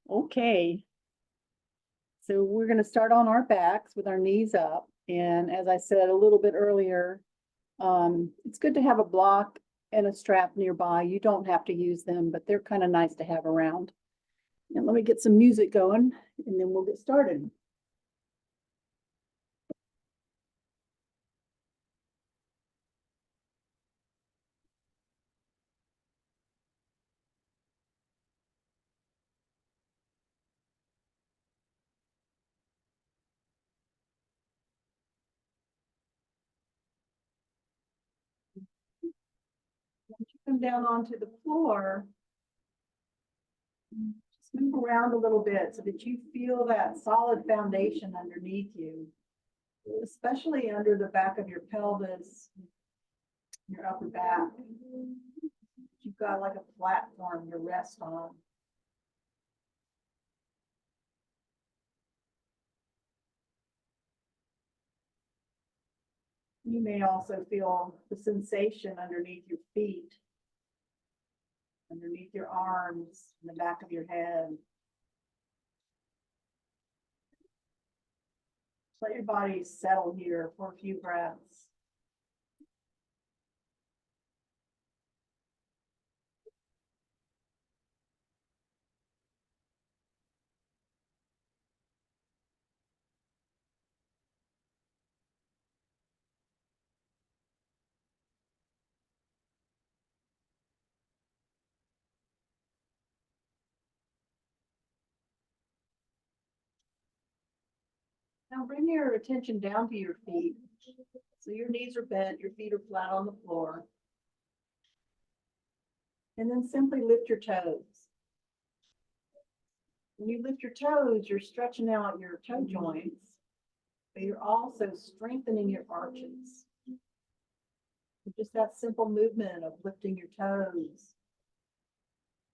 Okay. So we're going to start on our backs with our knees up. And as I said a little bit earlier, it's good to have a block and a strap nearby. You don't have to use them, but they're kind of nice to have around. And let me get some music going and then we'll get started. Once you come down onto the floor, just move around a little bit so that you feel that solid foundation underneath you, especially under the back of your pelvis, your upper back. You've got like a platform to rest on. You may also feel the sensation underneath your feet, underneath your arms, in the back of your head. Let your body settle here for a few breaths. Now bring your attention down to your feet. So your knees are bent, your feet are flat on the floor. And then simply lift your toes. When you lift your toes, you're stretching out your toe joints, but you're also strengthening your arches. Just that simple movement of lifting your toes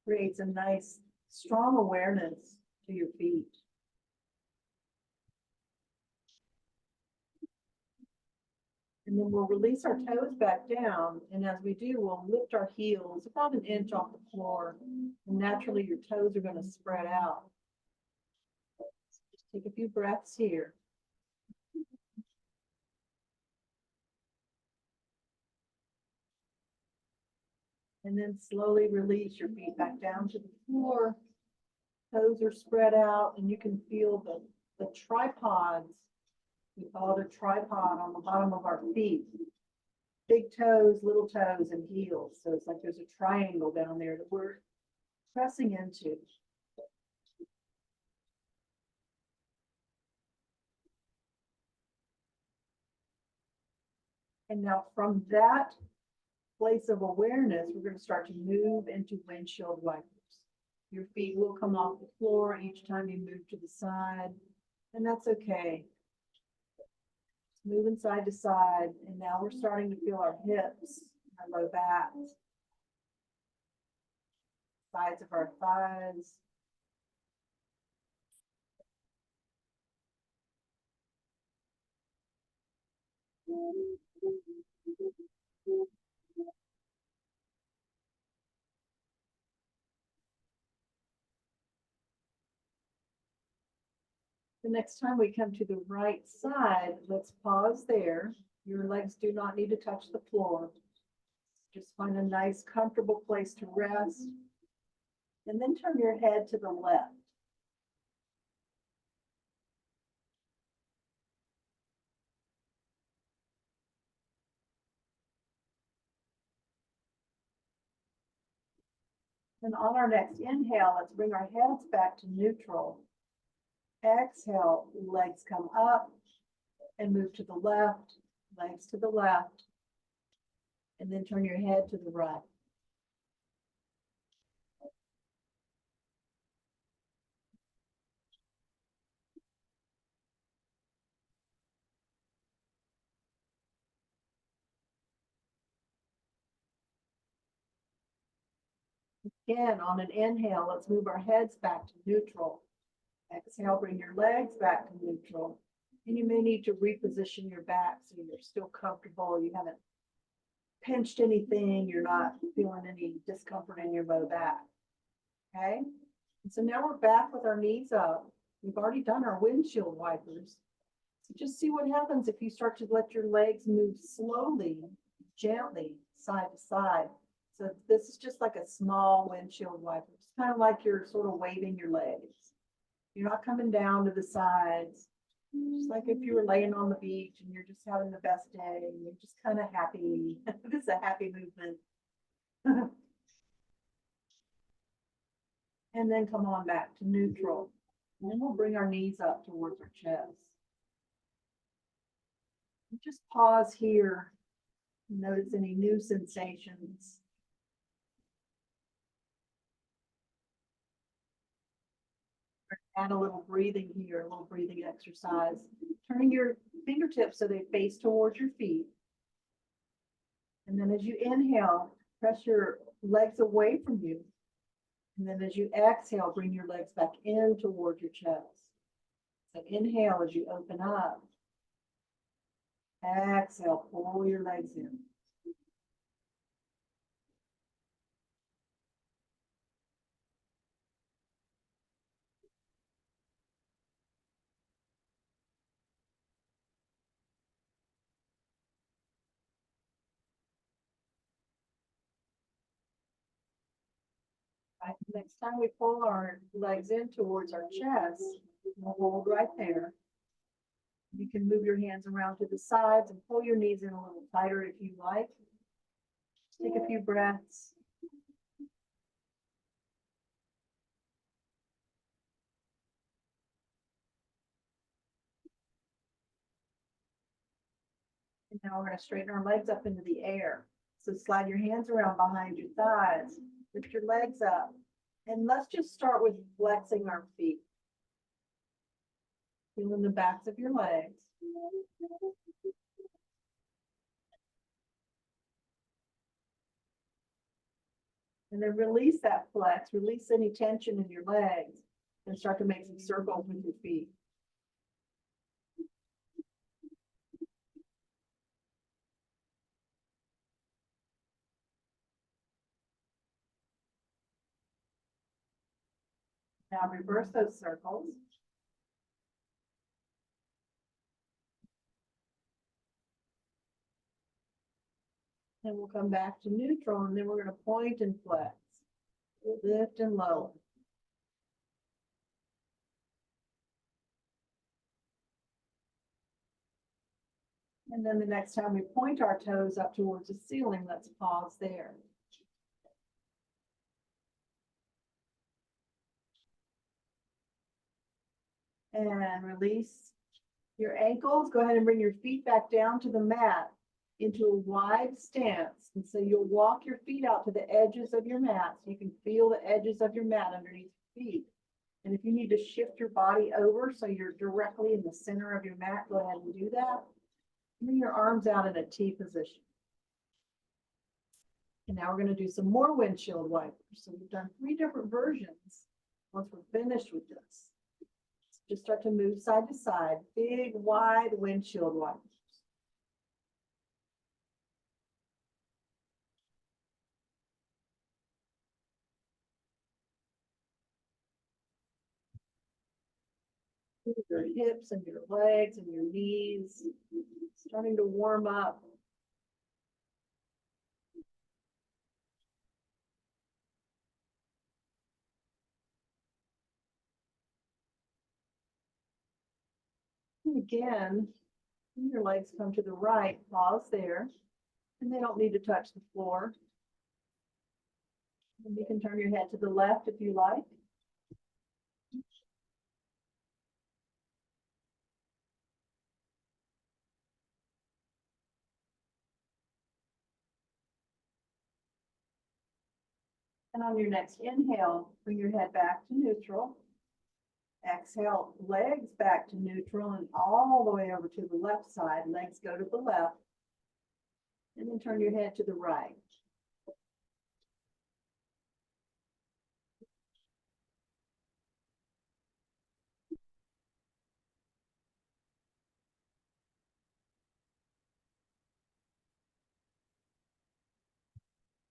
creates a nice, strong awareness to your feet. And then we'll release our toes back down. And as we do, we'll lift our heels about an inch off the floor. And naturally, your toes are going to spread out. Just take a few breaths here. And then slowly release your feet back down to the floor. Toes are spread out, and you can feel the tripods. We call it a tripod on the bottom of our feet. Big toes, little toes, and heels. So it's like there's a triangle down there that we're pressing into. And now from that place of awareness, we're going to start to move into windshield wipers. Your feet will come off the floor each time you move to the side, and that's okay. Moving side to side, and now we're starting to feel our hips, our low back, sides of our thighs. The next time we come to the right side, let's pause there. Your legs do not need to touch the floor. Just find a nice, comfortable place to rest. And then turn your head to the left. And on our next inhale, let's bring our heads back to neutral. Exhale, legs come up and move to the left, legs to the left, and then turn your head to the right. Again, on an inhale, let's move our heads back to neutral. Exhale, bring your legs back to neutral. And you may need to reposition your back so you're still comfortable. You haven't pinched anything. You're not feeling any discomfort in your low back. Okay? And so now we're back with our knees up. We've already done our windshield wipers. So just see what happens if you start to let your legs move slowly, gently, side to side. So this is just like a small windshield wiper. It's kind of like you're sort of waving your legs. You're not coming down to the sides. Just like if you were laying on the beach and you're just having the best day and you're just kind of happy. This is a happy movement. And then come on back to neutral. And then we'll bring our knees up towards our chest. Just pause here. Notice any new sensations. Add a little breathing here, a little breathing exercise. Turning your fingertips so they face towards your feet. And then as you inhale, press your legs away from you. And then as you exhale, bring your legs back in toward your chest. So inhale as you open up. Exhale, pull your legs in. Right. Next time we pull our legs in towards our chest, we'll hold right there. You can move your hands around to the sides and pull your knees in a little tighter if you like. Take a few breaths. And now we're going to straighten our legs up into the air. So slide your hands around behind your thighs, lift your legs up. And let's just start with flexing our feet. Feeling the backs of your legs. And then release that flex, release any tension in your legs, and start to make some circles with your feet. Now reverse those circles. And we'll come back to neutral, and then we're going to point and flex, lift and lower. And then the next time we point our toes up towards the ceiling, let's pause there. And release your ankles. Go ahead and bring your feet back down to the mat into a wide stance. And so you'll walk your feet out to the edges of your mat so you can feel the edges of your mat underneath your feet. And if you need to shift your body over so you're directly in the center of your mat, go ahead and do that. Bring your arms out in a T position. And now we're going to do some more windshield wipers. So we've done 3 different versions. Once we're finished with this, just start to move side to side, big, wide windshield wipers. Your hips and your legs and your knees starting to warm up. And again, when your legs come to the right, pause there, and they don't need to touch the floor. And you can turn your head to the left if you like. And on your next inhale, bring your head back to neutral. Exhale, legs back to neutral and all the way over to the left side. Legs go to the left. And then turn your head to the right.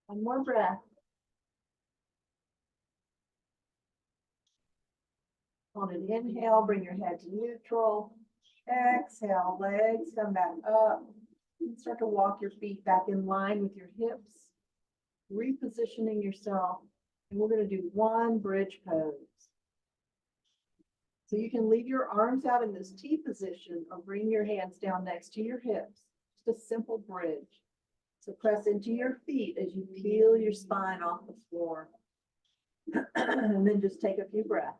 One more breath. On an inhale, bring your head to neutral. Exhale, legs come back up. And start to walk your feet back in line with your hips, repositioning yourself. And we're going to do one bridge pose. So you can leave your arms out in this T position or bring your hands down next to your hips. Just a simple bridge. So press into your feet as you peel your spine off the floor. And then just take a few breaths.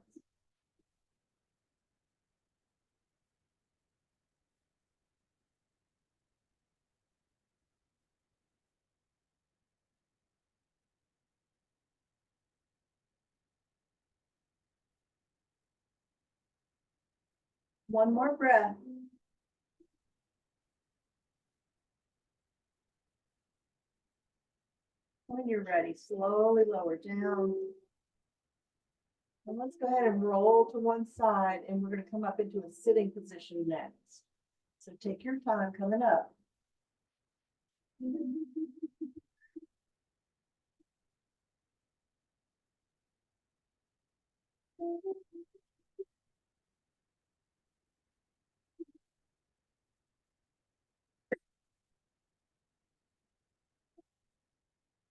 One more breath. When you're ready, slowly lower down. And let's go ahead and roll to one side, and we're going to come up into a sitting position next. So take your time coming up.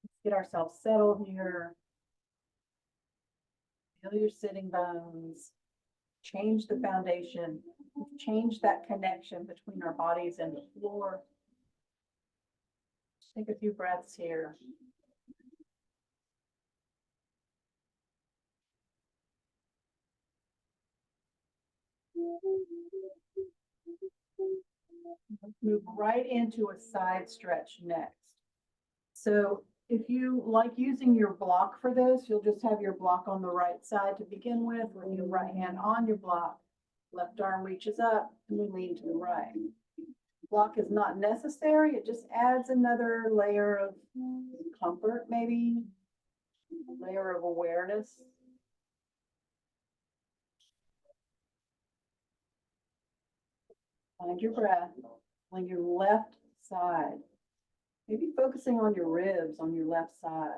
Let's get ourselves settled here. Feel your sitting bones. Change the foundation. Change that connection between our bodies and the floor. Take a few breaths here. Let's move right into a side stretch next. So if you like using your block for this, you'll just have your block on the right side to begin with, with your right hand on your block. Left arm reaches up and we lean to the right. Block is not necessary. It just adds another layer of comfort, maybe a layer of awareness. Find your breath on your left side. Maybe focusing on your ribs on your left side.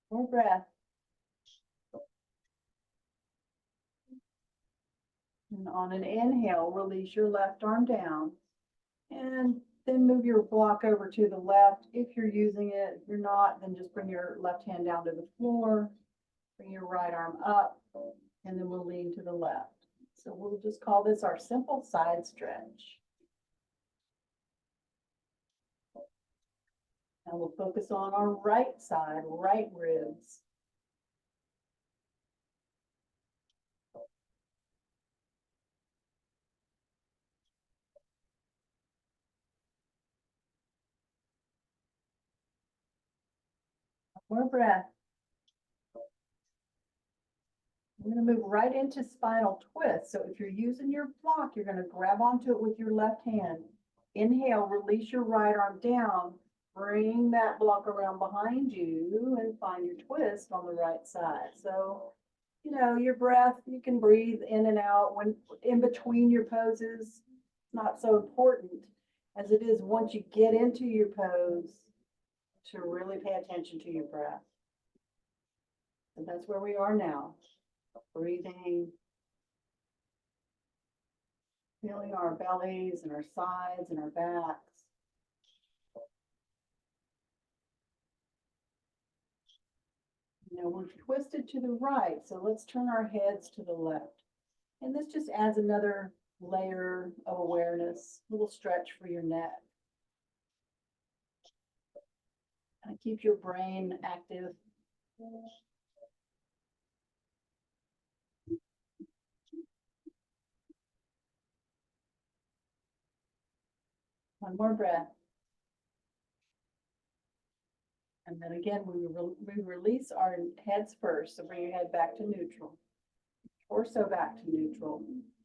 More breath. And on an inhale, release your left arm down. And then move your block over to the left. If you're using it, if you're not, then just bring your left hand down to the floor. Bring your right arm up, and then we'll lean to the left. So we'll just call this our simple side stretch. And we'll focus on our right side, right ribs. More breath. We're going to move right into spinal twist. So if you're using your block, you're going to grab onto it with your left hand. Inhale, release your right arm down. Bring that block around behind you and find your twist on the right side. So, you know, your breath, you can breathe in and out when in between your poses. Not so important as it is once you get into your pose to really pay attention to your breath. And that's where we are now. Breathing, feeling our bellies and our sides and our backs. Now we're twisted to the right, so let's turn our heads to the left. And this just adds another layer of awareness, a little stretch for your neck. And keep your brain active. One more breath. And then again, we release our heads first. So bring your head back to neutral. Torso back to neutral.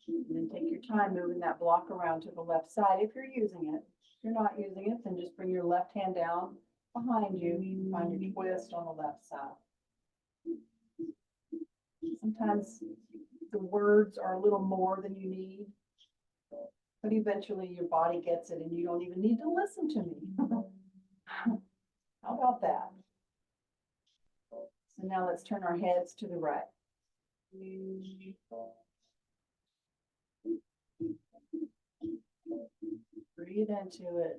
And then take your time moving that block around to the left side if you're using it. If you're not using it, then just bring your left hand down behind you. Find your twist on the left side. Sometimes the words are a little more than you need. But eventually your body gets it and you don't even need to listen to me. How about that? So now let's turn our heads to the right. Breathe into it.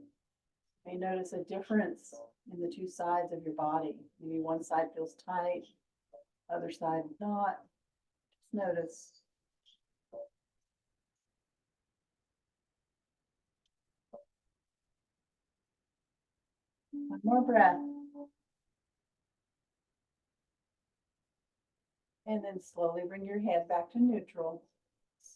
You may notice a difference in the two sides of your body. Maybe one side feels tight, other side not. Just notice. One more breath. And then slowly bring your head back to neutral.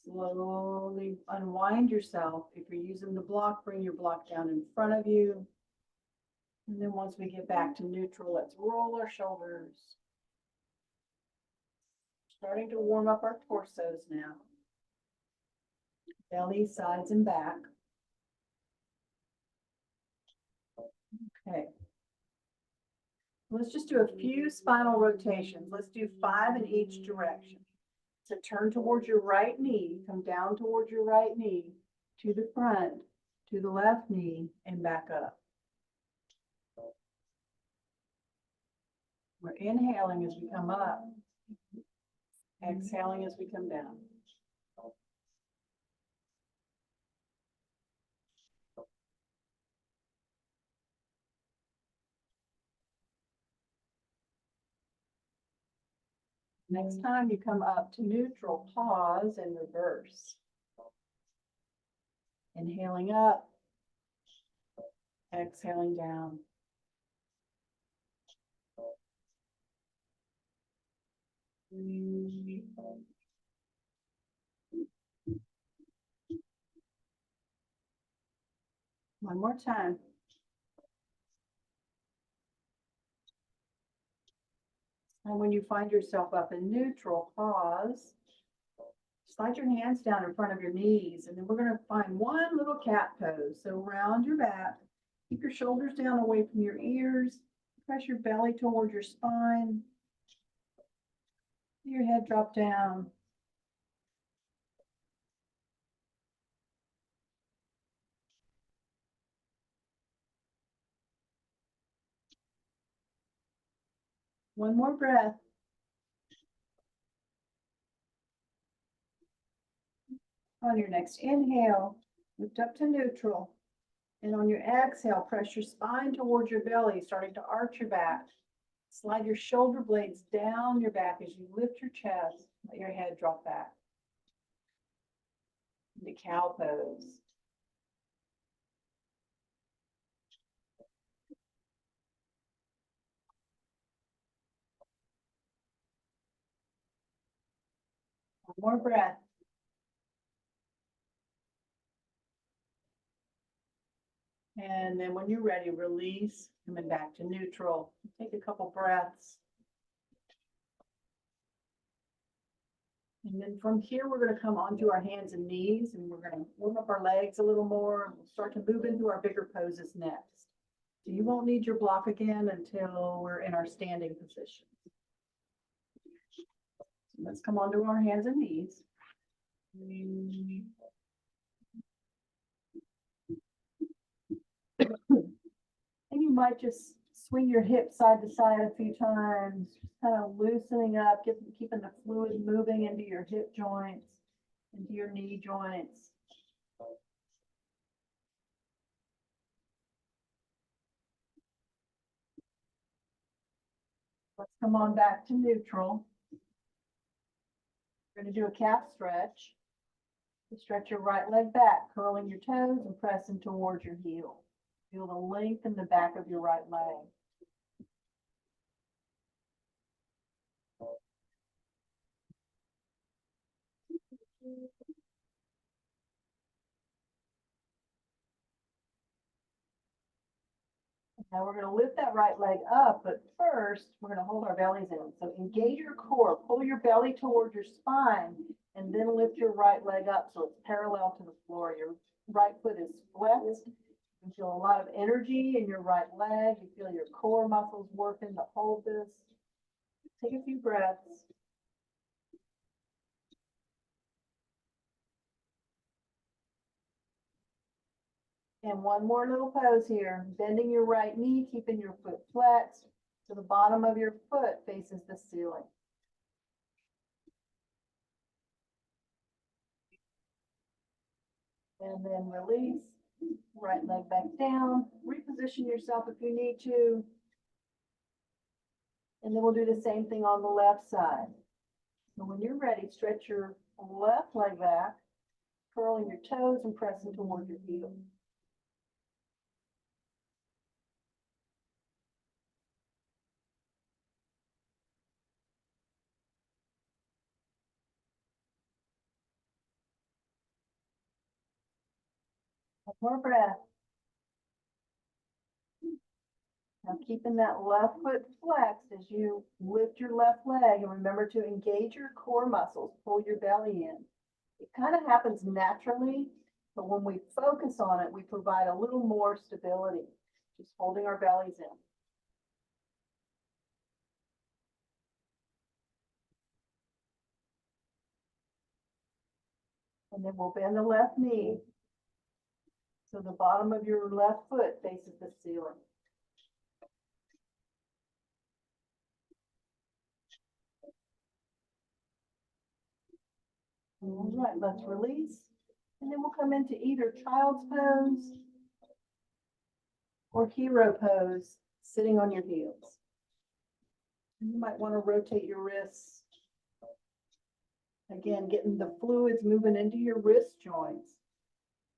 Slowly unwind yourself. If you're using the block, bring your block down in front of you. And then once we get back to neutral, let's roll our shoulders. Starting to warm up our torsos now. Belly, sides, and back. Okay. Let's just do a few spinal rotations. Let's do 5 in each direction. So turn towards your right knee, come down towards your right knee, to the front, to the left knee, and back up. We're inhaling as we come up, exhaling as we come down. Next time you come up to neutral, pause and reverse. Inhaling up, exhaling down. One more time. And when you find yourself up in neutral, pause. Slide your hands down in front of your knees, and then we're going to find one little cat pose. So round your back, keep your shoulders down away from your ears, press your belly toward your spine, your head drop down. One more breath. On your next inhale, lift up to neutral. And on your exhale, press your spine towards your belly, starting to arch your back. Slide your shoulder blades down your back as you lift your chest. Let your head drop back. Into cow pose. One more breath. And then when you're ready, release, coming back to neutral. Take a couple breaths. And then from here, we're going to come onto our hands and knees, and we're going to warm up our legs a little more, and we'll start to move into our bigger poses next. So you won't need your block again until we're in our standing position. So let's come onto our hands and knees. And you might just swing your hips side to side a few times, just kind of loosening up, keeping the fluid moving into your hip joints, into your knee joints. Let's come on back to neutral. We're going to do a calf stretch. You stretch your right leg back, curling your toes and pressing towards your heel. Feel the length in the back of your right leg. Now we're going to lift that right leg up, but first we're going to hold our bellies in. So engage your core, pull your belly towards your spine, and then lift your right leg up so it's parallel to the floor. Your right foot is flexed. You feel a lot of energy in your right leg. You feel your core muscles working to hold this. Take a few breaths. And one more little pose here, bending your right knee, keeping your foot flexed, so the bottom of your foot faces the ceiling. And then release, right leg back down, reposition yourself if you need to. And then we'll do the same thing on the left side. So when you're ready, stretch your left leg back, curling your toes and pressing toward your heel. One more breath. Now keeping that left foot flexed as you lift your left leg, and remember to engage your core muscles, pull your belly in. It kind of happens naturally, but when we focus on it, we provide a little more stability, just holding our bellies in. And then we'll bend the left knee so the bottom of your left foot faces the ceiling. All right, let's release. And then we'll come into either child's pose or hero pose, sitting on your heels. You might want to rotate your wrists. Again, getting the fluids moving into your wrist joints.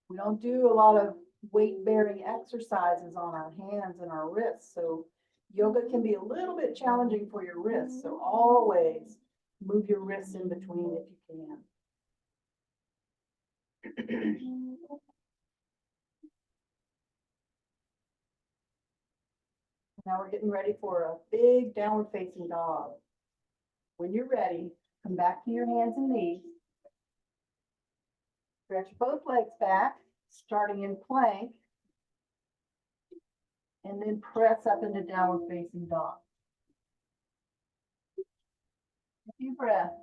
We don't do a lot of weight-bearing exercises on our hands and our wrists, so yoga can be a little bit challenging for your wrists. So always move your wrists in between if you can. Now we're getting ready for a big downward facing dog. When you're ready, come back to your hands and knees. Stretch both legs back, starting in plank, and then press up into downward facing dog. A few breaths.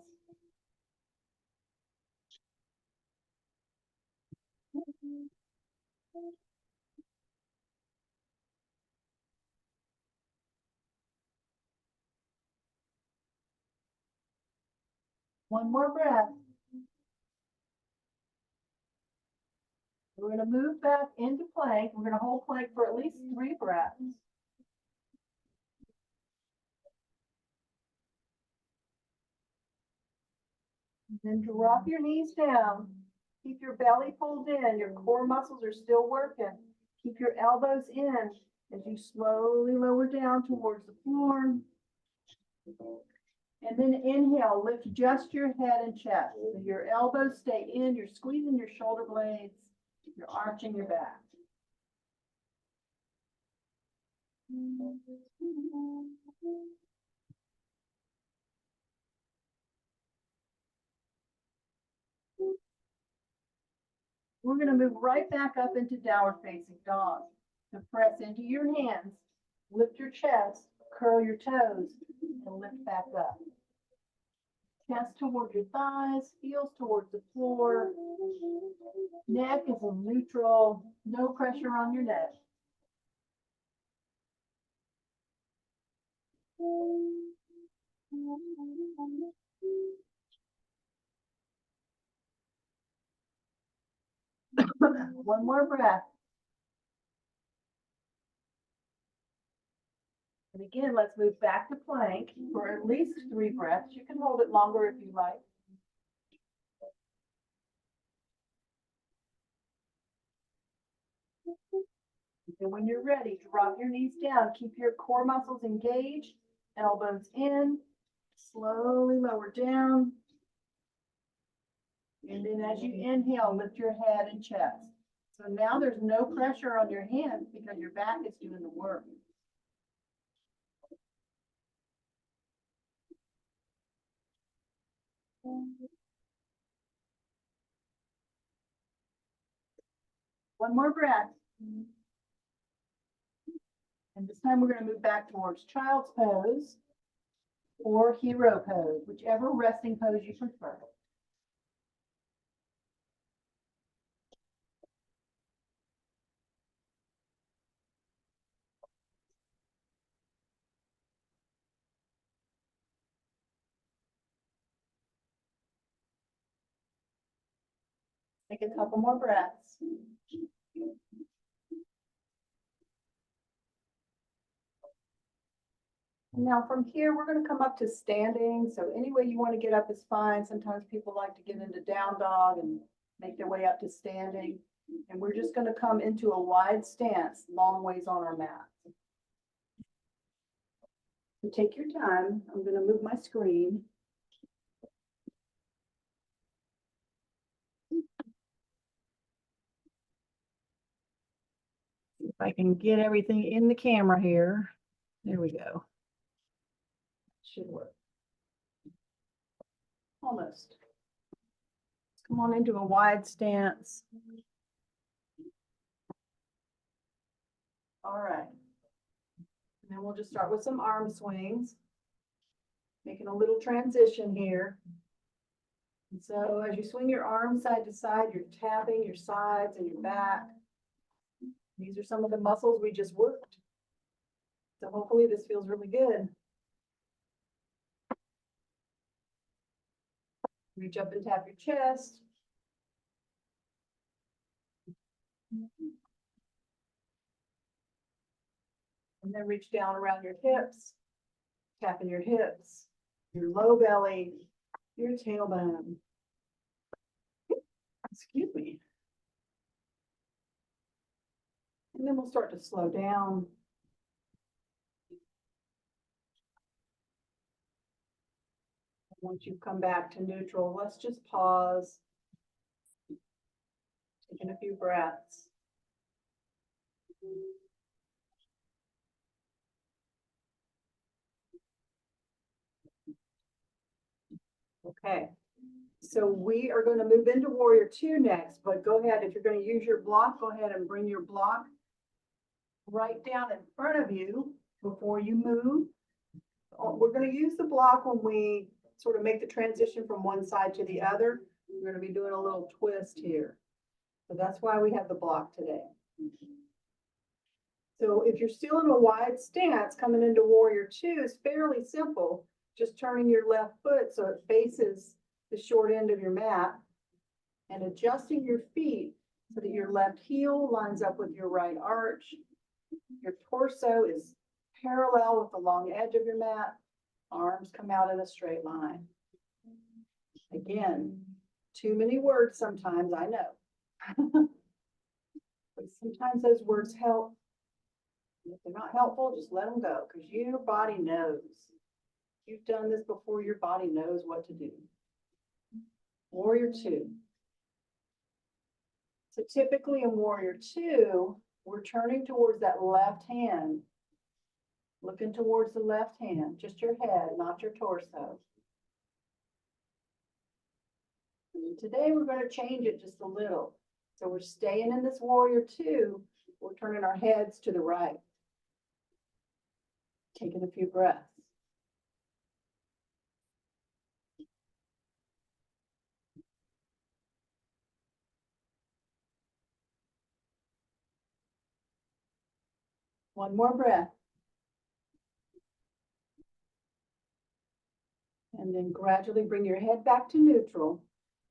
One more breath. We're going to move back into plank. We're going to hold plank for at least 3 breaths. Then drop your knees down. Keep your belly pulled in. Your core muscles are still working. Keep your elbows in as you slowly lower down towards the floor. And then inhale, lift just your head and chest. So your elbows stay in, you're squeezing your shoulder blades, you're arching your back. We're going to move right back up into downward facing dog. So press into your hands, lift your chest, curl your toes, and lift back up. Chest towards your thighs, heels towards the floor. Neck is in neutral, no pressure on your neck. One more breath. And again, let's move back to plank for at least 3 breaths. You can hold it longer if you like. And when you're ready, drop your knees down. Keep your core muscles engaged, elbows in, slowly lower down. And then as you inhale, lift your head and chest. So now there's no pressure on your hands because your back is doing the work. One more breath. And this time we're going to move back towards child's pose or hero pose, whichever resting pose you prefer. Take a couple more breaths. Now from here, we're going to come up to standing. So any way you want to get up is fine. Sometimes people like to get into down dog and make their way up to standing. And we're just going to come into a wide stance, long ways on our mat. So take your time. I'm going to move my screen. If I can get everything in the camera here. There we go. Should work. Almost. Come on into a wide stance. All right. And then we'll just start with some arm swings. Making a little transition here. And so as you swing your arms side to side, you're tapping your sides and your back. These are some of the muscles we just worked. So hopefully this feels really good. Reach up and tap your chest. And then reach down around your hips, tapping your hips, your low belly, your tailbone. Excuse me. And then we'll start to slow down. Once you come back to neutral, let's just pause. Taking a few breaths. Okay, so we are going to move into Warrior Two next, but go ahead, if you're going to use your block, go ahead and bring your block right down in front of you before you move. We're going to use the block when we sort of make the transition from one side to the other. We're going to be doing a little twist here. So that's why we have the block today. So if you're still in a wide stance, coming into Warrior Two is fairly simple. Just turning your left foot so it faces the short end of your mat and adjusting your feet so that your left heel lines up with your right arch. Your torso is parallel with the long edge of your mat. Arms come out in a straight line. Again, too many words sometimes, I know. But sometimes those words help. If they're not helpful, just let them go because your body knows. You've done this before, your body knows what to do. Warrior Two. So typically in Warrior Two, we're turning towards that left hand. Looking towards the left hand, just your head, not your torso. And today we're going to change it just a little. So we're staying in this Warrior Two. We're turning our heads to the right. Taking a few breaths. One more breath. And then gradually bring your head back to neutral.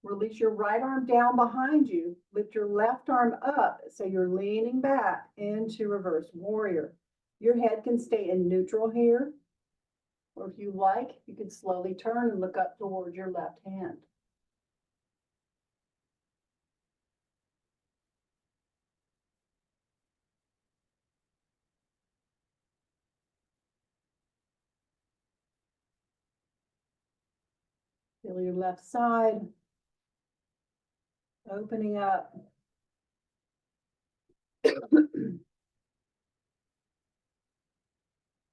Release your right arm down behind you. Lift your left arm up so you're leaning back into reverse warrior. Your head can stay in neutral here. Or if you like, you can slowly turn and look up towards your left hand. Feel your left side opening up. And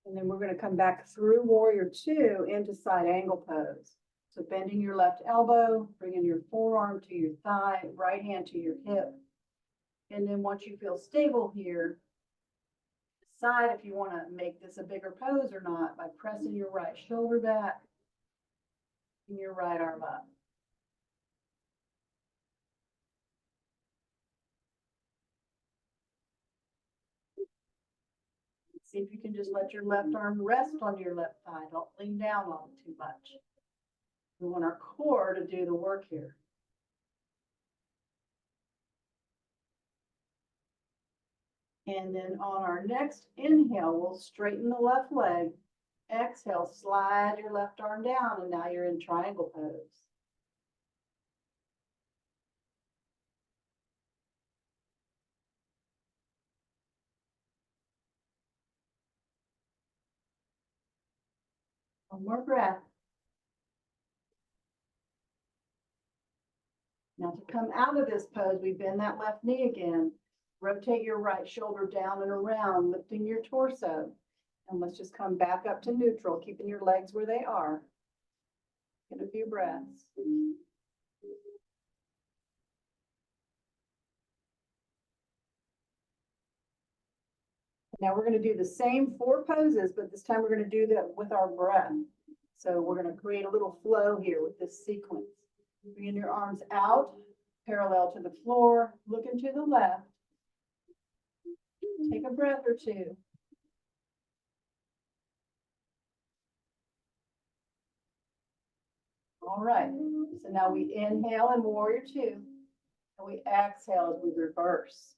then we're going to come back through Warrior Two into side angle pose. So bending your left elbow, bringing your forearm to your thigh, right hand to your hip. And then once you feel stable here, decide if you want to make this a bigger pose or not by pressing your right shoulder back and your right arm up. See if you can just let your left arm rest on your left thigh. Don't lean down on it too much. We want our core to do the work here. And then on our next inhale, we'll straighten the left leg. Exhale, slide your left arm down, and now you're in triangle pose. One more breath. Now to come out of this pose, we bend that left knee again. Rotate your right shoulder down and around, lifting your torso. And let's just come back up to neutral, keeping your legs where they are. Get a few breaths. Now we're going to do the same 4 poses, but this time we're going to do that with our breath. So we're going to create a little flow here with this sequence. Bring your arms out, parallel to the floor, looking to the left. Take a breath or two. All right, so now we inhale in warrior 2, and we exhale as we reverse.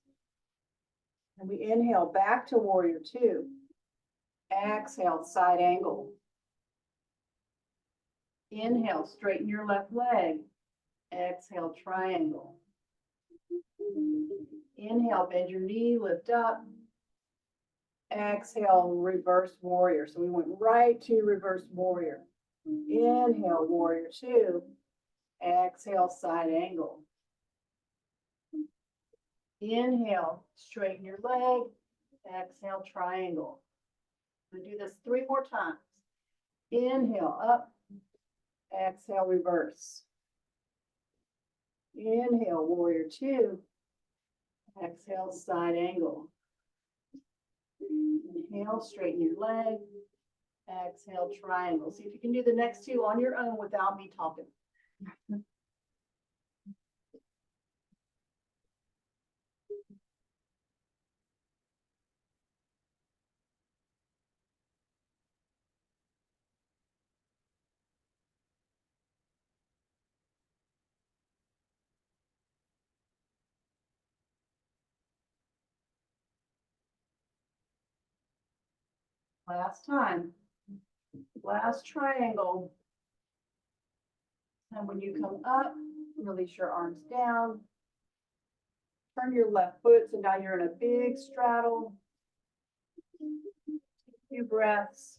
And we inhale back to warrior 2. Exhale, side angle. Inhale, straighten your left leg. Exhale, triangle. Inhale, bend your knee, lift up. Exhale, reverse warrior. So we went right to reverse warrior. Inhale, warrior 2. Exhale, side angle. Inhale, straighten your leg. Exhale, triangle. We do this 3 more times. Inhale, up. Exhale, reverse. Inhale, warrior 2. Exhale, side angle. Inhale, straighten your leg. Exhale, triangle. See if you can do the next 2 on your own without me talking. Last time. Last triangle. And when you come up, release your arms down. Turn your left foot, so now you're in a big straddle. A few breaths.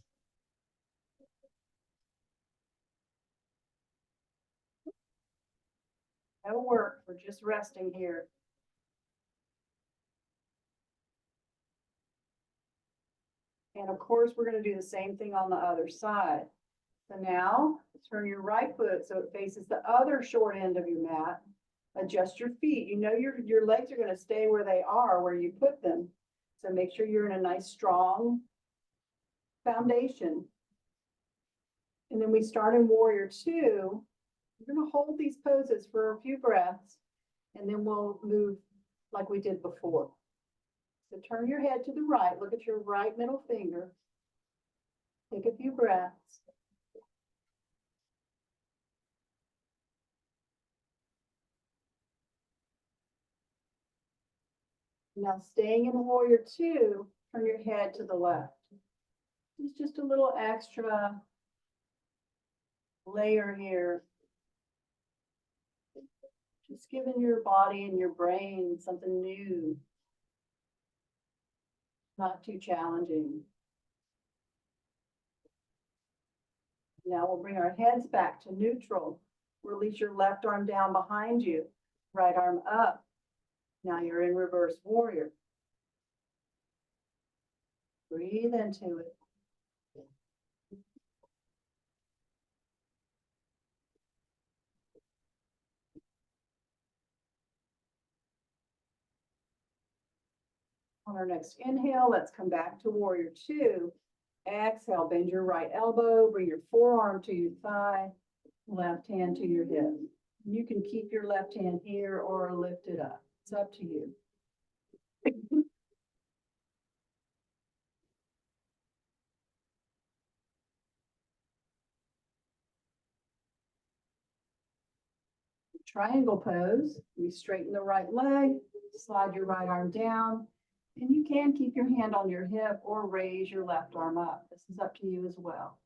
No work, we're just resting here. And of course, we're going to do the same thing on the other side. So now, turn your right foot so it faces the other short end of your mat. Adjust your feet. You know your legs are going to stay where they are, where you put them. So make sure you're in a nice, strong foundation. And then we start in warrior 2. We're going to hold these poses for a few breaths, and then we'll move like we did before. So turn your head to the right. Look at your right middle finger. Take a few breaths. Now staying in warrior 2, turn your head to the left. It's just a little extra layer here. Just giving your body and your brain something new. Not too challenging. Now we'll bring our heads back to neutral. Release your left arm down behind you. Right arm up. Now you're in reverse warrior. Breathe into it. On our next inhale, let's come back to warrior 2. Exhale, bend your right elbow, bring your forearm to your thigh, left hand to your hip. You can keep your left hand here or lift it up. It's up to you. Triangle pose. We straighten the right leg, slide your right arm down, And you can keep your hand on your hip or raise your left arm up. This is up to you as well.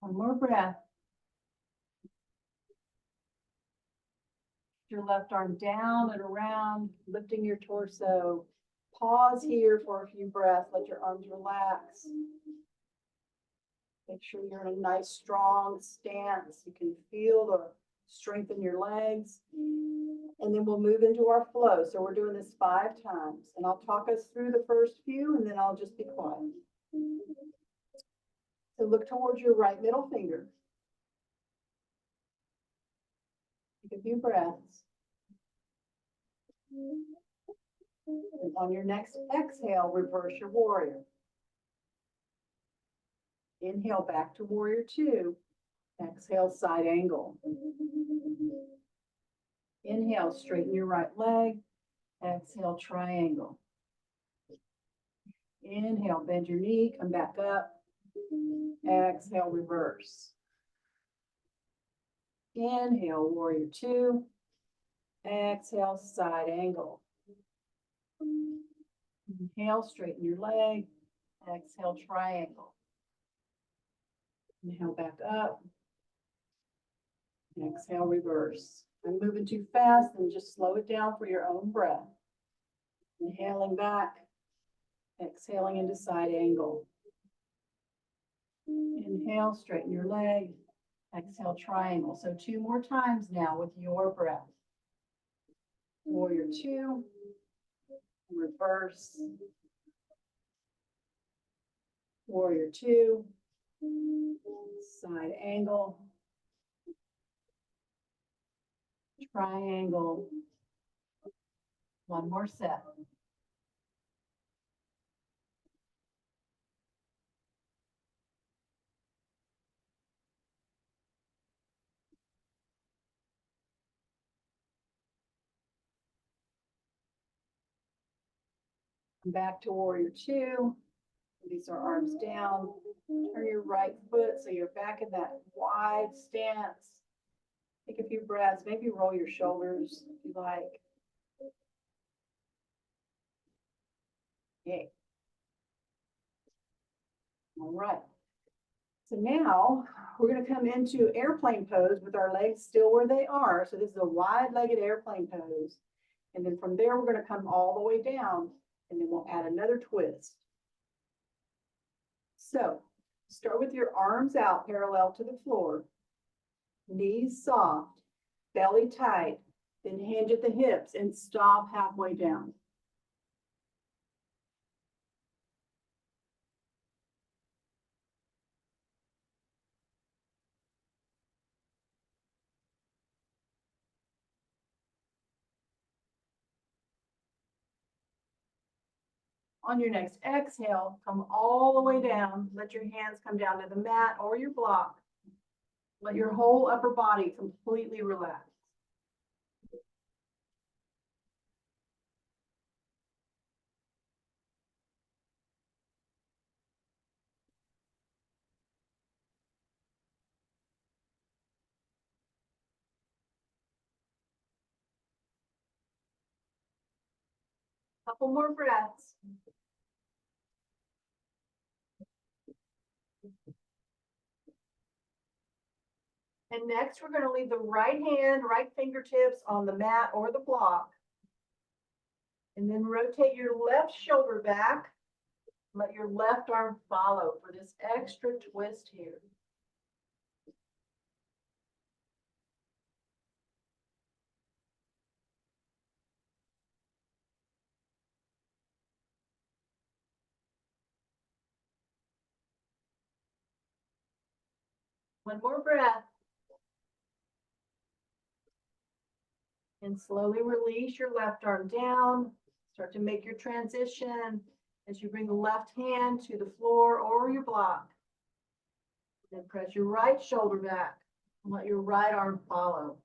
One more breath. Your left arm down and around, lifting your torso. Pause here for a few breaths. Let your arms relax. Make sure you're in a nice, strong stance. You can feel the strength in your legs. And then we'll move into our flow. So we're doing this 5 times. And I'll talk us through the first few, and then I'll just be quiet. So look towards your right middle finger. Take a few breaths. And on your next exhale, reverse your warrior. Inhale back to warrior 2. Exhale, side angle. Inhale, straighten your right leg. Exhale, triangle. Inhale, bend your knee, come back up. Exhale, reverse. Inhale, warrior 2. Exhale, side angle. Inhale, straighten your leg. Exhale, triangle. Inhale, back up. Exhale, reverse. I'm moving too fast, and just slow it down for your own breath. Inhaling back. Exhaling into side angle. Inhale, straighten your leg. Exhale, triangle. So 2 more times now with your breath. Warrior 2. Reverse. Warrior 2. Side angle. Triangle. 1 more set. Back to warrior 2. Release our arms down. Turn your right foot so you're back in that wide stance. Take a few breaths. Maybe roll your shoulders if you like. Okay. All right. So now we're going to come into airplane pose with our legs still where they are. So this is a wide-legged airplane pose. And then from there, we're going to come all the way down, and then we'll add another twist. So start with your arms out parallel to the floor, knees soft, belly tight, then hinge at the hips and stop halfway down. On your next exhale, come all the way down. Let your hands come down to the mat or your block. Let your whole upper body completely relax. Couple more breaths. And next, we're going to leave the right hand, right fingertips on the mat or the block. And then rotate your left shoulder back. Let your left arm follow for this extra twist here. One more breath. And slowly release your left arm down. Start to make your transition as you bring the left hand to the floor or your block. Then press your right shoulder back and let your right arm follow.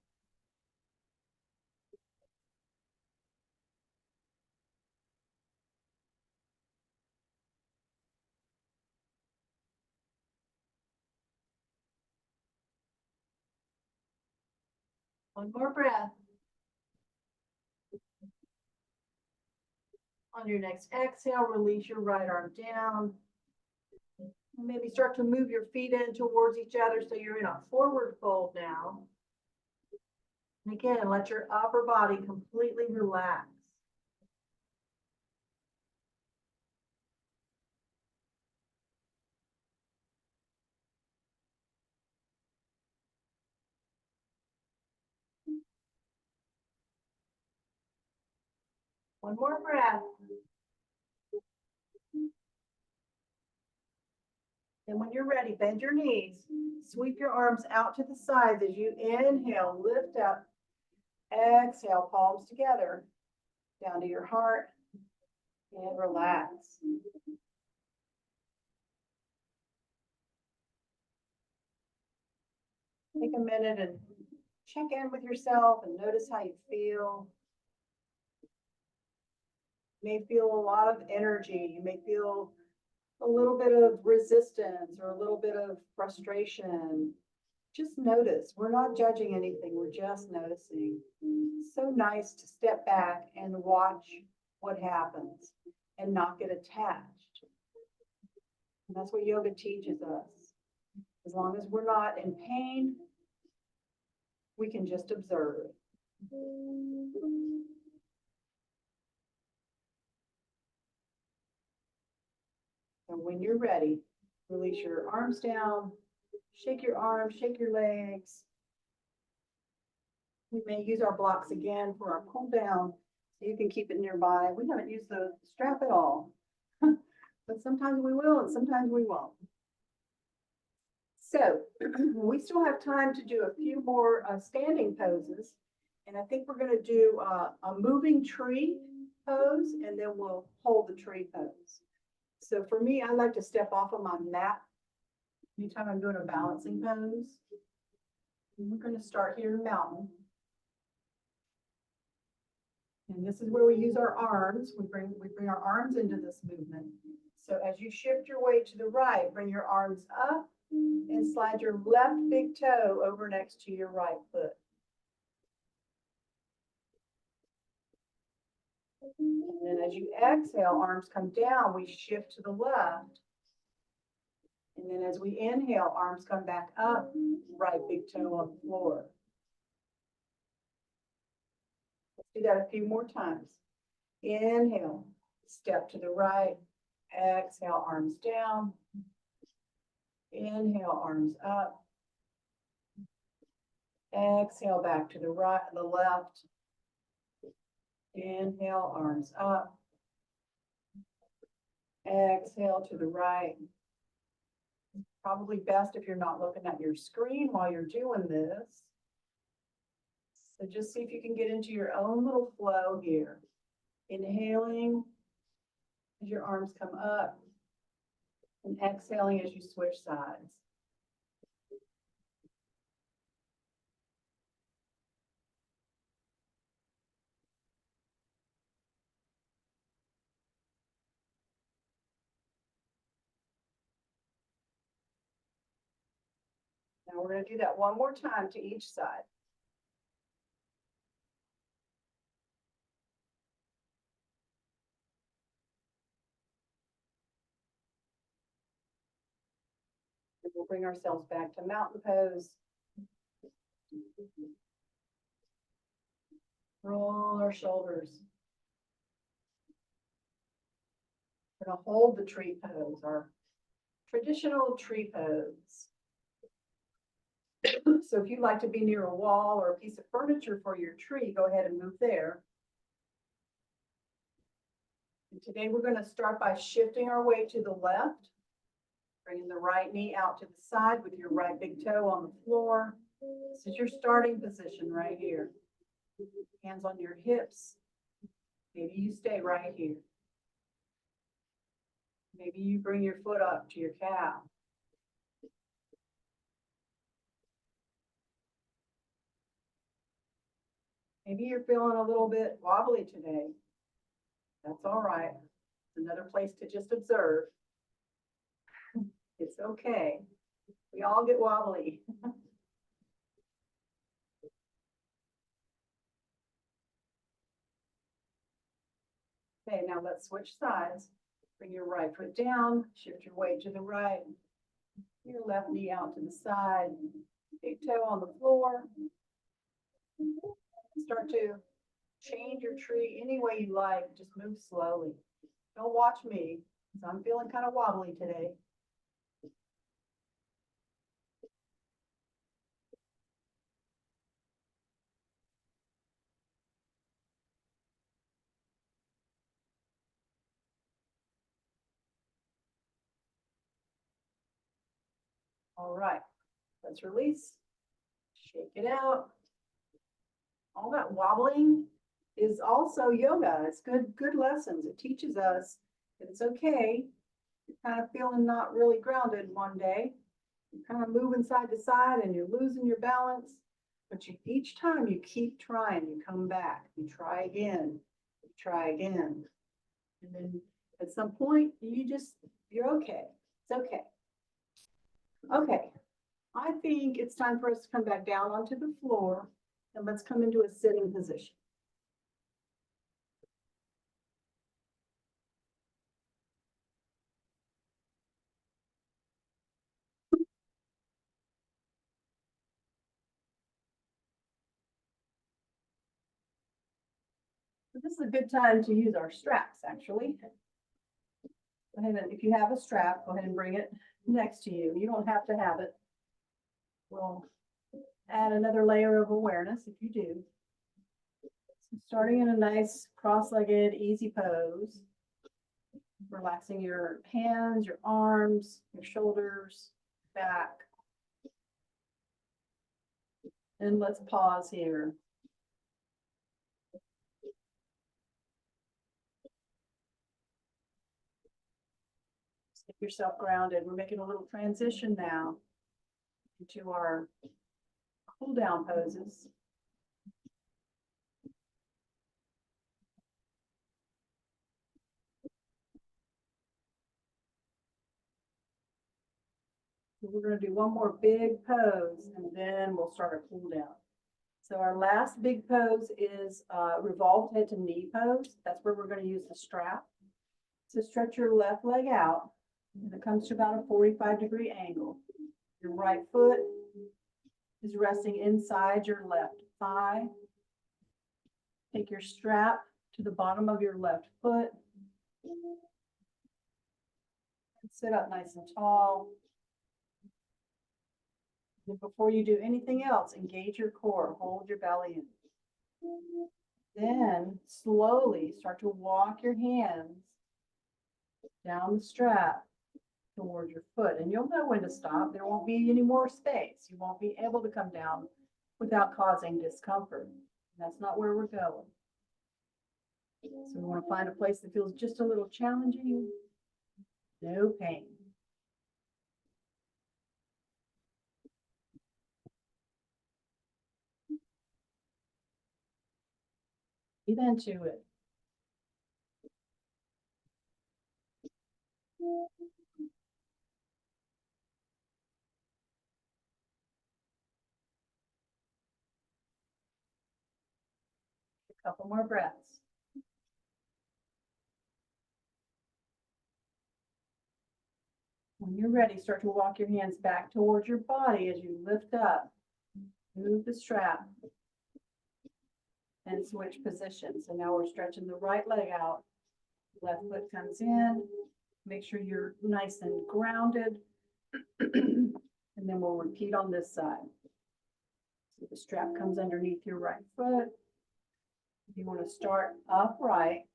One more breath. On your next exhale, release your right arm down. Maybe start to move your feet in towards each other so you're in a forward fold now. And again, let your upper body completely relax. One more breath. And when you're ready, bend your knees. Sweep your arms out to the sides as you inhale, lift up. Exhale, palms together, down to your heart, and relax. Take a minute and check in with yourself and notice how you feel. You may feel a lot of energy. You may feel a little bit of resistance or a little bit of frustration. Just notice. We're not judging anything. We're just noticing. It's so nice to step back and watch what happens and not get attached. And that's what yoga teaches us. As long as we're not in pain, we can just observe. And when you're ready, release your arms down, shake your arms, shake your legs. We may use our blocks again for our cool down, so you can keep it nearby. We haven't used the strap at all, but sometimes we will and sometimes we won't. So we still have time to do a few more standing poses. And I think we're going to do a moving tree pose, and then we'll hold the tree pose. So for me, I like to step off of my mat anytime I'm doing a balancing pose. And we're going to start here in mountain. And this is where we use our arms. We bring our arms into this movement. So as you shift your weight to the right, bring your arms up and slide your left big toe over next to your right foot. And then as you exhale, arms come down, we shift to the left. And then as we inhale, arms come back up, right big toe on the floor. Let's do that a few more times. Inhale, step to the right, exhale, arms down. Inhale, arms up. Exhale, back to the right, the left. Inhale, arms up. Exhale to the right. Probably best if you're not looking at your screen while you're doing this. So just see if you can get into your own little flow here. Inhaling as your arms come up and exhaling as you switch sides. Now we're going to do that one more time to each side. And we'll bring ourselves back to mountain pose. Roll our shoulders. We're going to hold the tree pose, our traditional tree pose. So if you'd like to be near a wall or a piece of furniture for your tree, go ahead and move there. And today we're going to start by shifting our weight to the left, bringing the right knee out to the side with your right big toe on the floor. This is your starting position right here. Hands on your hips. Maybe you stay right here. Maybe you bring your foot up to your calf. Maybe you're feeling a little bit wobbly today. That's all right. It's another place to just observe. It's okay. We all get wobbly. Okay, now let's switch sides. Bring your right foot down, shift your weight to the right. Your left knee out to the side, big toe on the floor. Start to change your tree any way you like, just move slowly. Don't watch me, because I'm feeling kind of wobbly today. All right, let's release, shake it out. All that wobbling is also yoga. It's good lessons. It teaches us that it's okay. You're kind of feeling not really grounded one day. You're kind of moving side to side and you're losing your balance. But each time you keep trying, you come back, you try again, you try again. And then at some point, you're okay. It's okay. Okay, I think it's time for us to come back down onto the floor and let's come into a sitting position. This is a good time to use our straps, actually. Go ahead and, if you have a strap, go ahead and bring it next to you. You don't have to have it. We'll add another layer of awareness if you do. So starting in a nice cross-legged, easy pose. Relaxing your hands, your arms, your shoulders, back. And let's pause here. Get yourself grounded. We're making a little transition now into our cool down poses. So we're going to do one more big pose and then we'll start our cool down. So our last big pose is revolved head to knee pose. That's where we're going to use the strap. So stretch your left leg out and it comes to about a 45-degree angle. Your right foot is resting inside your left thigh. Take your strap to the bottom of your left foot. And sit up nice and tall. And before you do anything else, engage your core, hold your belly in. Then slowly start to walk your hands down the strap toward your foot. And you'll know when to stop. There won't be any more space. You won't be able to come down without causing discomfort. That's not where we're going. So we want to find a place that feels just a little challenging. No pain. Breathe into it. A couple more breaths. When you're ready, start to walk your hands back towards your body as you lift up. Move the strap and switch positions. So now we're stretching the right leg out. Left foot comes in. Make sure you're nice and grounded. And then we'll repeat on this side. So the strap comes underneath your right foot. You want to start upright,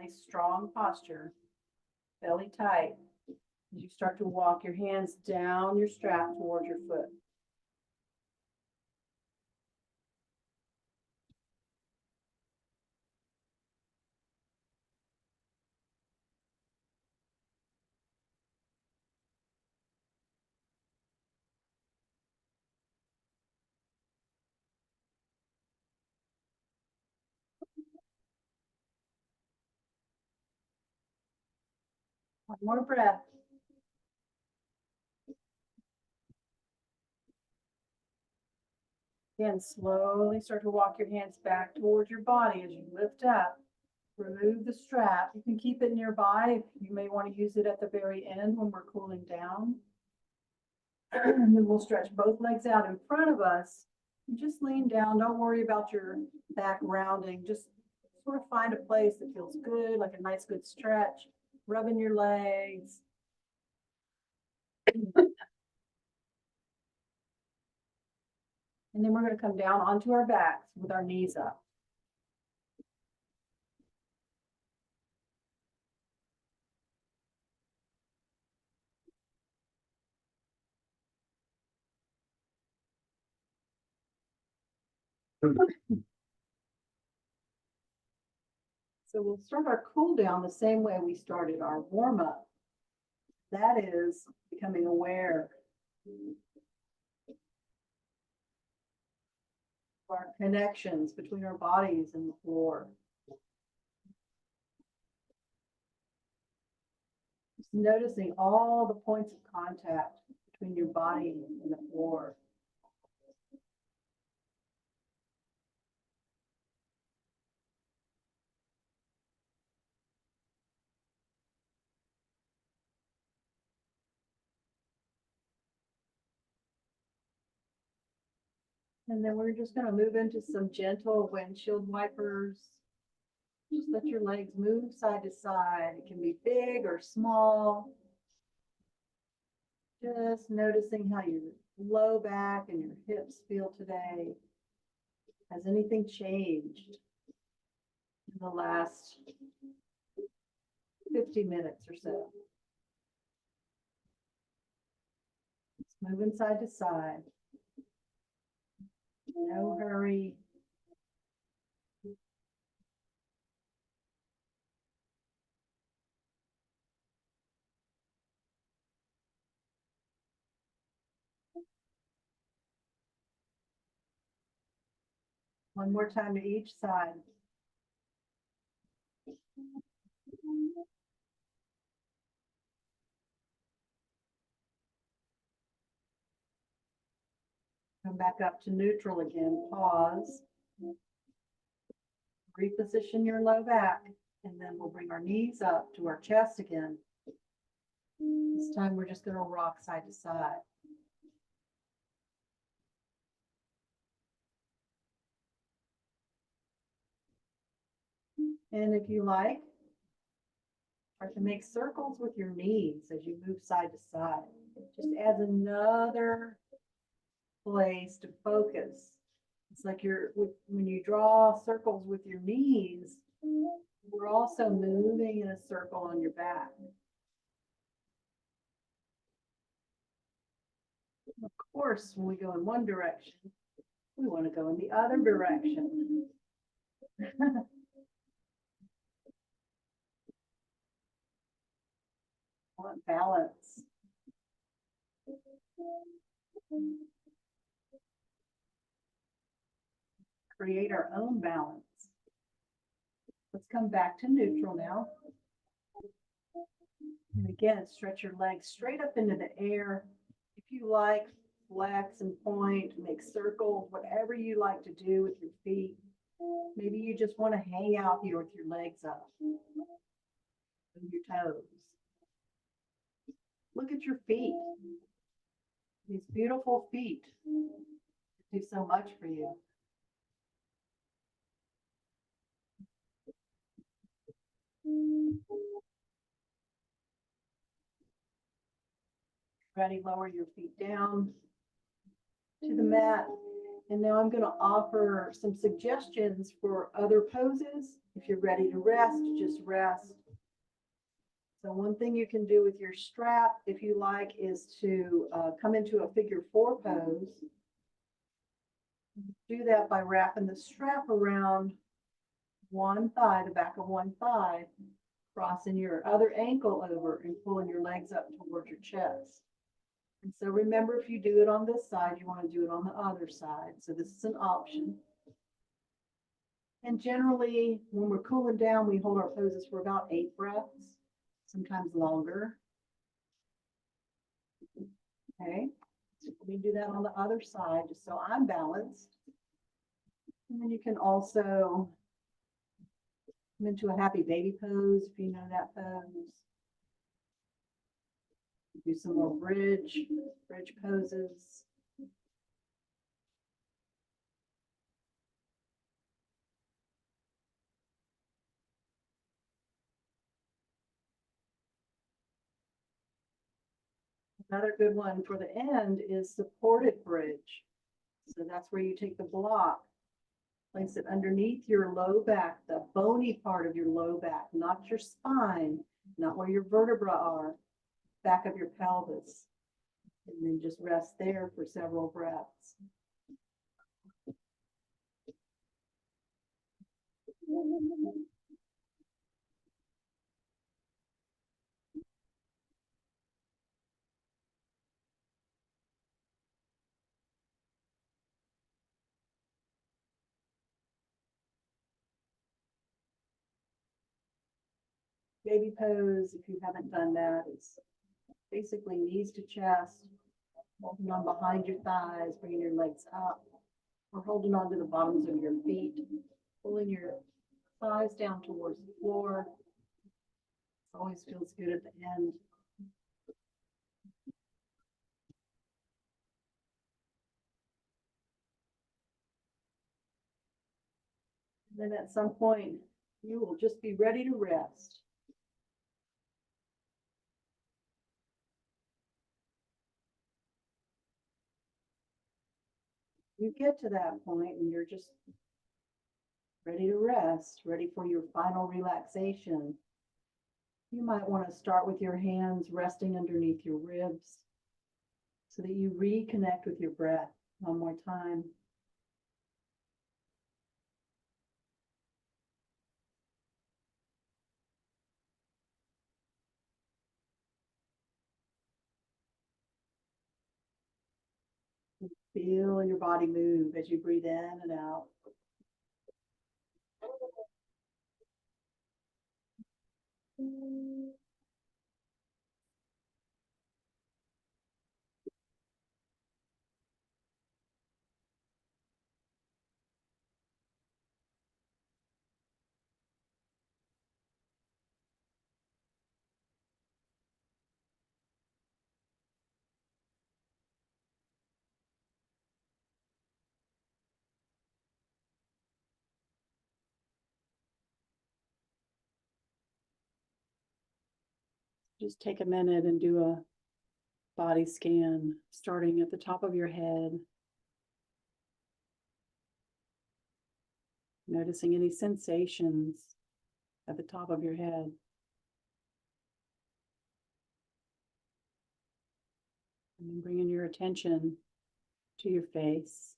nice strong posture, belly tight. As you start to walk your hands down your strap towards your foot. One more breath. Again, slowly start to walk your hands back towards your body as you lift up. remove the strap. You can keep it nearby. You may want to use it at the very end when we're cooling down. And then we'll stretch both legs out in front of us. And just lean down. Don't worry about your back rounding. Just sort of find a place that feels good, like a nice good stretch. Rubbing your legs. And then we're going to come down onto our backs with our knees up. So we'll start our cool down the same way we started our warm up. That is becoming aware of our connections between our bodies and the floor. Just noticing all the points of contact between your body and the floor. And then we're just going to move into some gentle windshield wipers. Just let your legs move side to side. It can be big or small. Just noticing how your low back and your hips feel today. Has anything changed in the last 50 minutes or so? Just moving side to side. No hurry. One more time to each side. Come back up to neutral again. Pause. Reposition your low back, and then we'll bring our knees up to our chest again. This time we're just going to rock side to side. And if you like, start to make circles with your knees as you move side to side. It just adds another place to focus. It's like when you draw circles with your knees, we're also moving in a circle on your back. Of course, when we go in one direction, we want to go in the other direction. Want balance. Create our own balance. Let's come back to neutral now. And again, stretch your legs straight up into the air. If you like, flex and point, make circles, whatever you like to do with your feet. Maybe you just want to hang out here with your legs up and your toes. Look at your feet. These beautiful feet do so much for you. Ready, lower your feet down to the mat. And now I'm going to offer some suggestions for other poses. If you're ready to rest, just rest. So one thing you can do with your strap, if you like, is to come into a figure 4 pose. Do that by wrapping the strap around one thigh, the back of one thigh, crossing your other ankle over and pulling your legs up towards your chest. And so remember, if you do it on this side, you want to do it on the other side. So this is an option. And generally, when we're cooling down, we hold our poses for about 8 breaths, sometimes longer. Okay, so let me do that on the other side, just so I'm balanced. And then you can also Come into a happy baby pose, if you know that pose. Do some more bridge poses. Another good one for the end is supported bridge. So that's where you take the block, place it underneath your low back, the bony part of your low back, not your spine, not where your vertebra are, back of your pelvis. And then just rest there for several breaths. Baby pose, if you haven't done that, is basically knees to chest, holding on behind your thighs, bringing your legs up, or holding on to the bottoms of your feet, pulling your thighs down towards the floor. It always feels good at the end. And then at some point, you will just be ready to rest. You get to that point and you're just ready to rest, ready for your final relaxation. You might want to start with your hands resting underneath your ribs so that you reconnect with your breath one more time. Feel your body move as you breathe in and out. Just take a minute and do a body scan, starting at the top of your head. Noticing any sensations at the top of your head. And then bringing your attention to your face.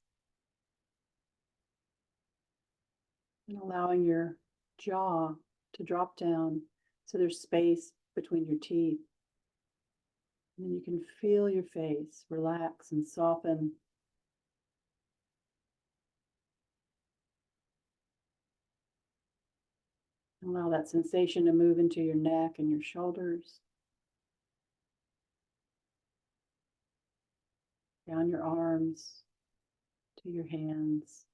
And allowing your jaw to drop down so there's space between your teeth. And then you can feel your face relax and soften. Allow that sensation to move into your neck and your shoulders. Down your arms to your hands.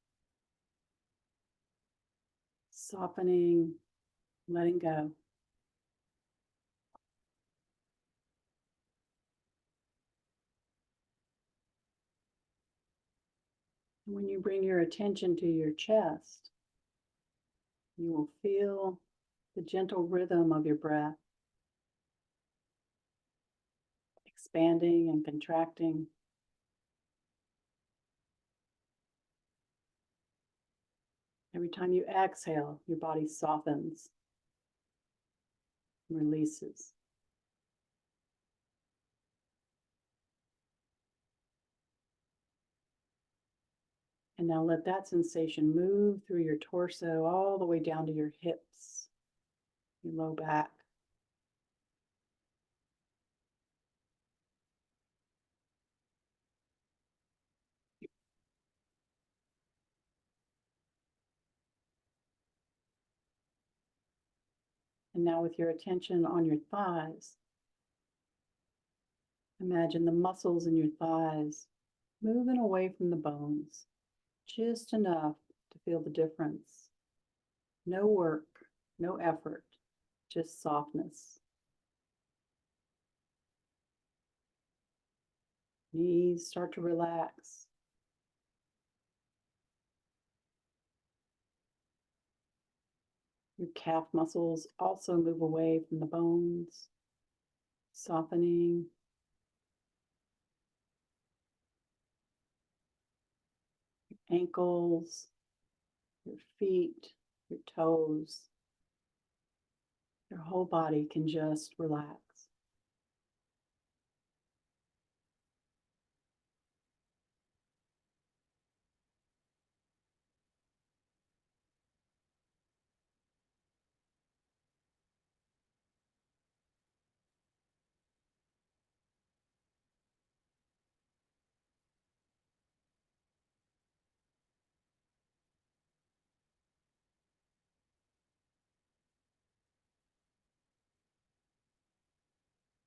Softening, letting go. And when you bring your attention to your chest, you will feel the gentle rhythm of your breath, expanding and contracting. Every time you exhale, your body softens and releases. And now let that sensation move through your torso all the way down to your hips, your low back. And now with your attention on your thighs, imagine the muscles in your thighs moving away from the bones, just enough to feel the difference. No work, No effort, just softness. Knees start to relax. Your calf muscles also move away from the bones, softening. Your ankles, your feet, your toes. Your whole body can just relax.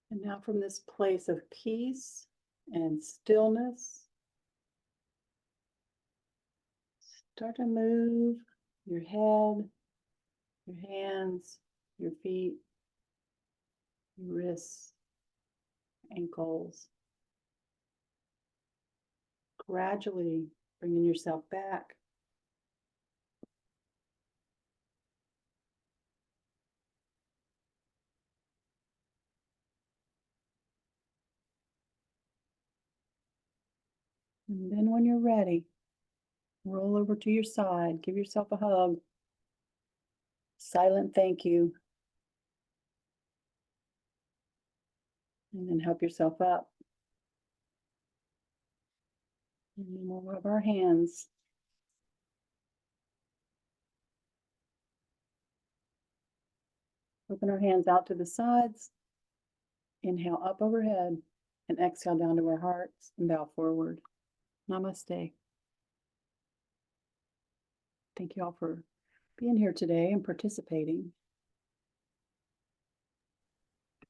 And now from this place of peace and stillness, start to move your head, your hands, your feet, your wrists, ankles. Gradually bringing yourself back. And then when you're ready, roll over to your side, give yourself a hug. Silent thank you. And then help yourself up. And then we'll rub our hands. Open our hands out to the sides. Inhale up overhead and exhale down to our hearts and bow forward. Namaste. Thank you all for being here today and participating.